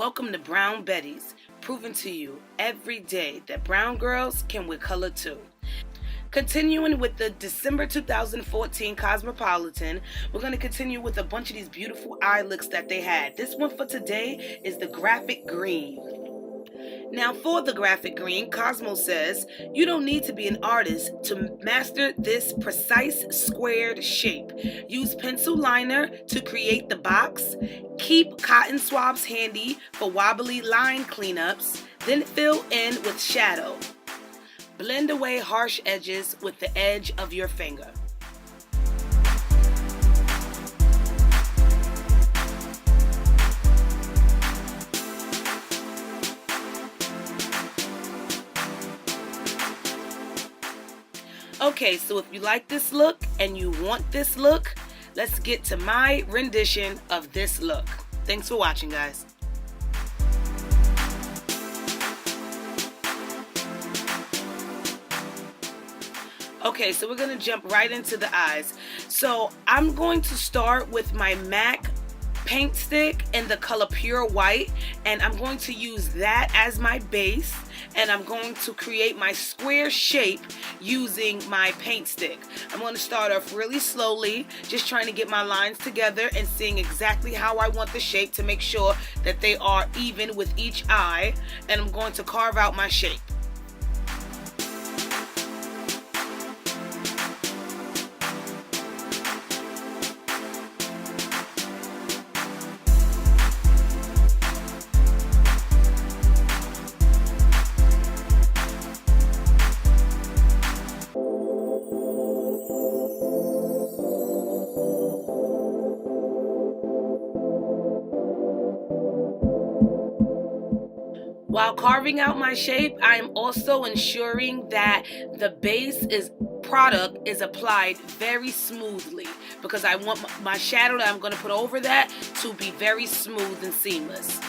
Welcome to Brown Betties, proving to you every day that brown girls can wear color too. Continuing with the December 2014 Cosmopolitan, we're going to continue with a bunch of these beautiful eye looks that they had. This one for today is the graphic green. Now for the graphic green, Cosmo says, you don't need to be an artist to master this precise squared shape. Use pencil liner to create the box. Keep cotton swabs handy for wobbly line cleanups. Then fill in with shadow. Blend away harsh edges with the edge of your finger. Okay, so if you like this look and you want this look, let's get to my rendition of this look. Thanks for watching, guys. Okay, so we're going to jump right into the eyes. So I'm going to start with my MAC paint stick in the color Pure White, and I'm going to use that as my base, and I'm going to create my square shape using my paint stick. I'm going to start off really slowly, just trying to get my lines together and seeing exactly how I want the shape to make sure that they are even with each eye, and I'm going to carve out my shape. While carving out my shape, I am also ensuring that the base product is applied very smoothly, because I want my shadow that I'm going to put over that to be very smooth and seamless.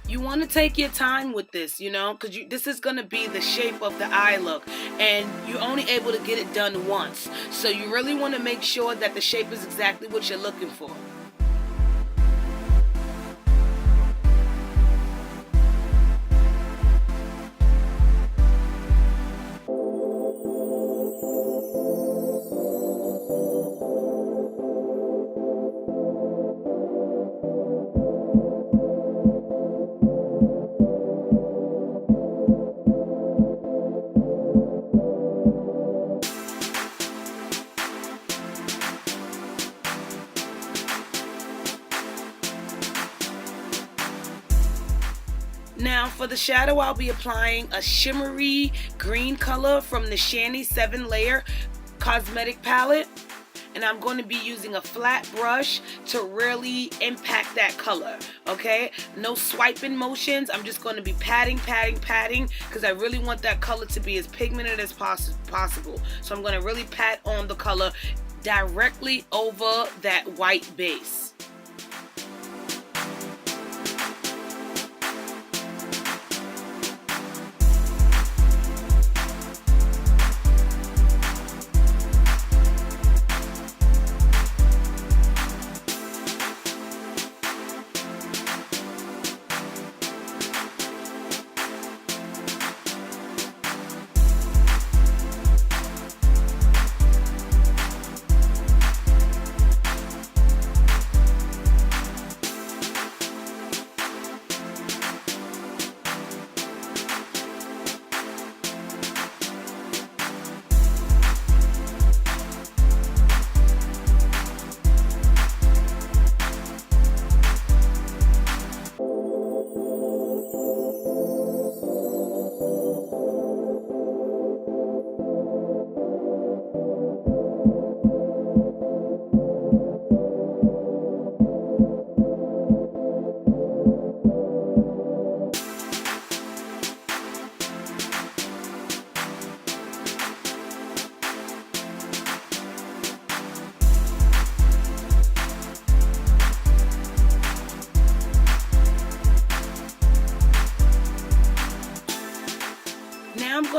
You want to take your time with this, because this is going to be the shape of the eye look, and you're only able to get it done once. So you really want to make sure that the shape is exactly what you're looking for. Now for the shadow, I'll be applying a shimmery green color from the Shani 7-layer cosmetic palette. And I'm going to be using a flat brush to really impact that color, okay? No swiping motions. I'm just going to be patting, because I really want that color to be as pigmented as possible. So I'm going to really pat on the color directly over that white base.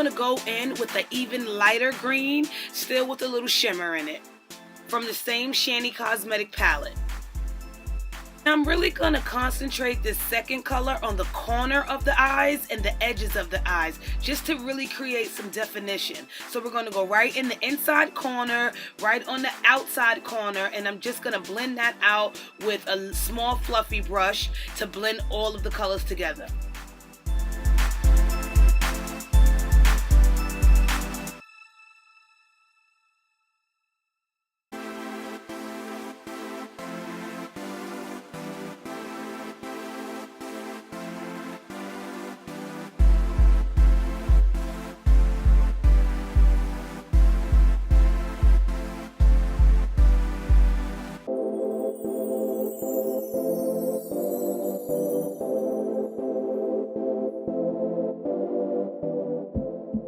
going to go in with an even lighter green, still with a little shimmer in it, from the same Shanny Cosmetic palette. I'm really going to concentrate this second color on the corner of the eyes and the edges of the eyes, just to really create some definition. So we're going to go right in the inside corner, right on the outside corner, and I'm just going to blend that out with a small fluffy brush to blend all of the colors together.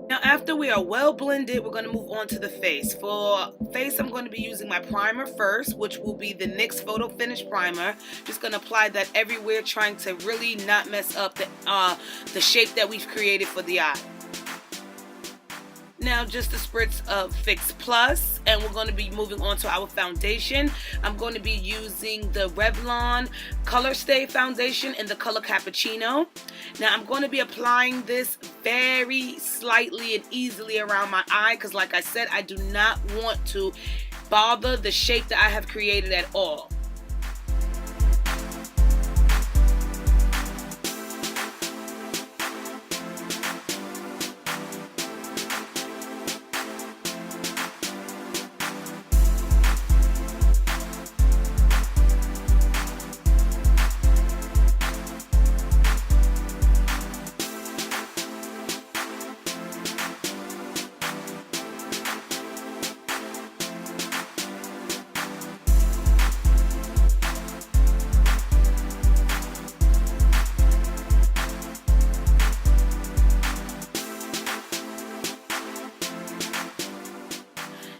Now after we are well blended, we're going to move on to the face. For face, I'm going to be using my primer first, which will be the NYX Photo Finish Primer. Just going to apply that everywhere, trying to really not mess up the shape that we've created for the eye. Now just a spritz of Fix Plus, and we're going to be moving on to our foundation. I'm going to be using the Revlon Color Stay Foundation in the color Cappuccino. Now I'm going to be applying this very slightly and easily around my eye, because like I said, I do not want to bother the shape that I have created at all.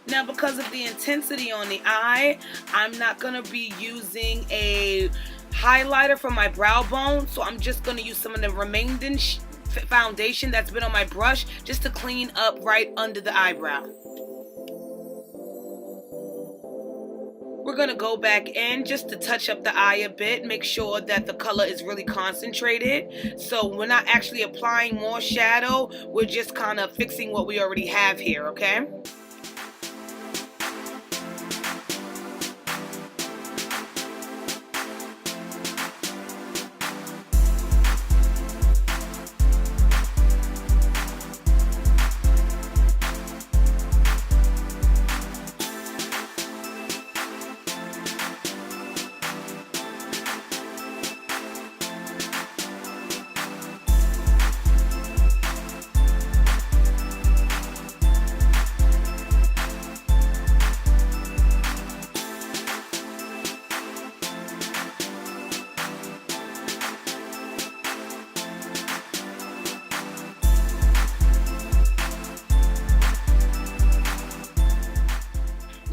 Now because of the intensity on the eye, I'm not going to be using a highlighter for my brow bone, so I'm just going to use some of the remaining foundation that's been on my brush just to clean up right under the eyebrow. We're going to go back in just to touch up the eye a bit, make sure that the color is really concentrated. So we're not actually applying more shadow, we're just kind of fixing what we already have here, okay?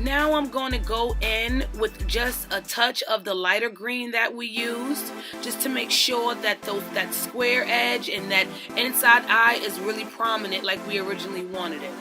Now I'm going to go in with just a touch of the lighter green that we used, just to make sure that that square edge and that inside eye is really prominent like we originally wanted it.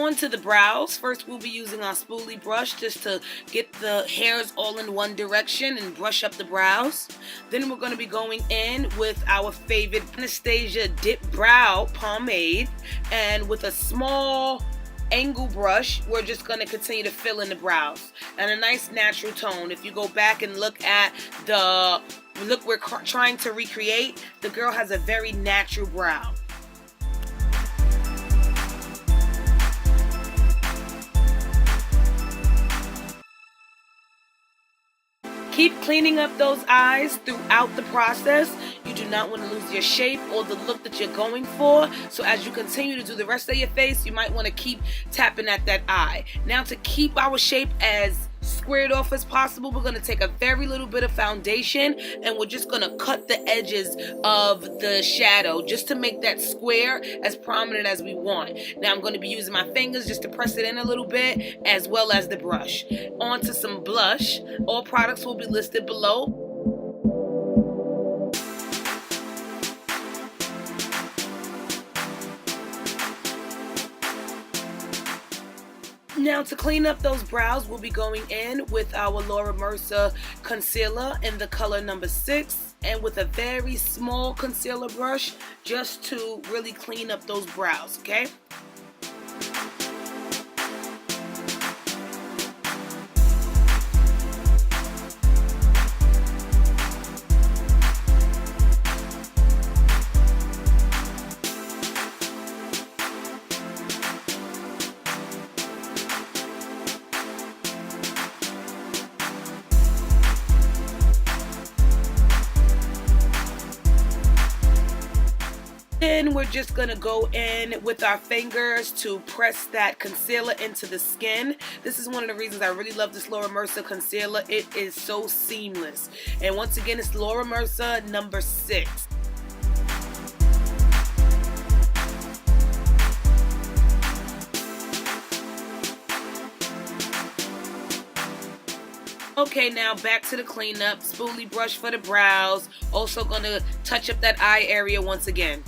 on to the brows. First, we'll be using our spoolie brush just to get the hairs all in one direction and brush up the brows. Then we're going to be going in with our favorite Anastasia Dip Brow Pomade, and with a small angle brush, we're just going to continue to fill in the brows. And a nice natural tone. If you go back and look at the look we're trying to recreate, the girl has a very natural brow. Keep cleaning up those eyes throughout the process. You do not want to lose your shape or the look that you're going for. So as you continue to do the rest of your face, you might want to keep tapping at that eye. Now, to keep our shape as squared off as possible, we're going to take a very little bit of foundation and we're just going to cut the edges of the shadow just to make that square as prominent as we want. Now I'm going to be using my fingers just to press it in a little bit, as well as the brush. On to some blush. All products will be listed below. Now, to clean up those brows, we'll be going in with our Laura Mercier concealer in the color number 6, and with a very small concealer brush just to really clean up those brows, okay? Then we're just going to go in with our fingers to press that concealer into the skin. This is one of the reasons I really love this Laura Mercier concealer. It is so seamless. And once again, it's Laura Mercier number 6. Okay, now back to the cleanup. Spoolie brush for the brows. Also going to touch up that eye area once again.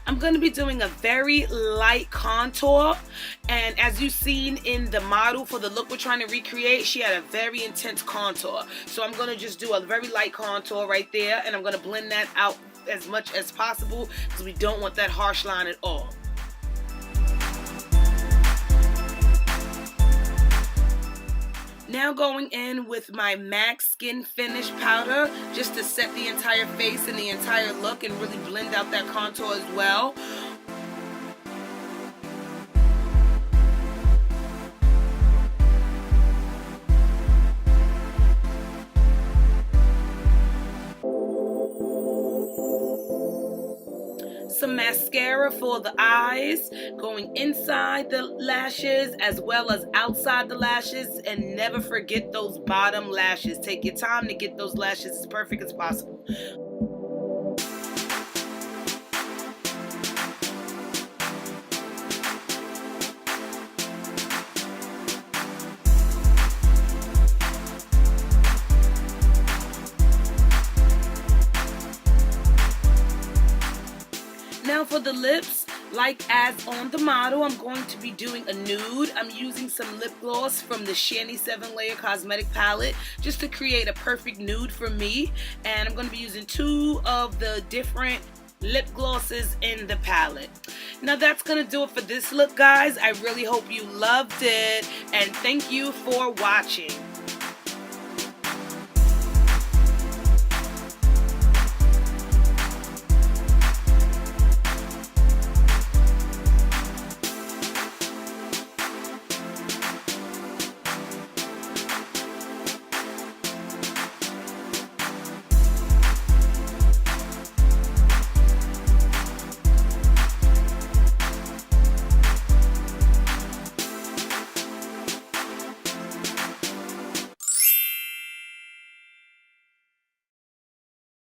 I'm going to be doing a very light contour, and as you've seen in the model for the look we're trying to recreate, she had a very intense contour. So I'm going to just do a very light contour right there, and I'm going to blend that out as much as possible because we don't want that harsh line at all. Now going in with my MAC Skin Finish powder just to set the entire face and the entire look and really blend out that contour as well. Some mascara for the eyes, going inside the lashes as well as outside the lashes, and never forget those bottom lashes. Take your time to get those lashes as perfect as possible. Now for the lips, like as on the model, I'm going to be doing a nude. I'm using some lip gloss from the Shani 7-Layer Cosmetic Palette just to create a perfect nude for me. And I'm going to be using 2 of the different lip glosses in the palette. Now that's going to do it for this look, guys. I really hope you loved it, and thank you for watching.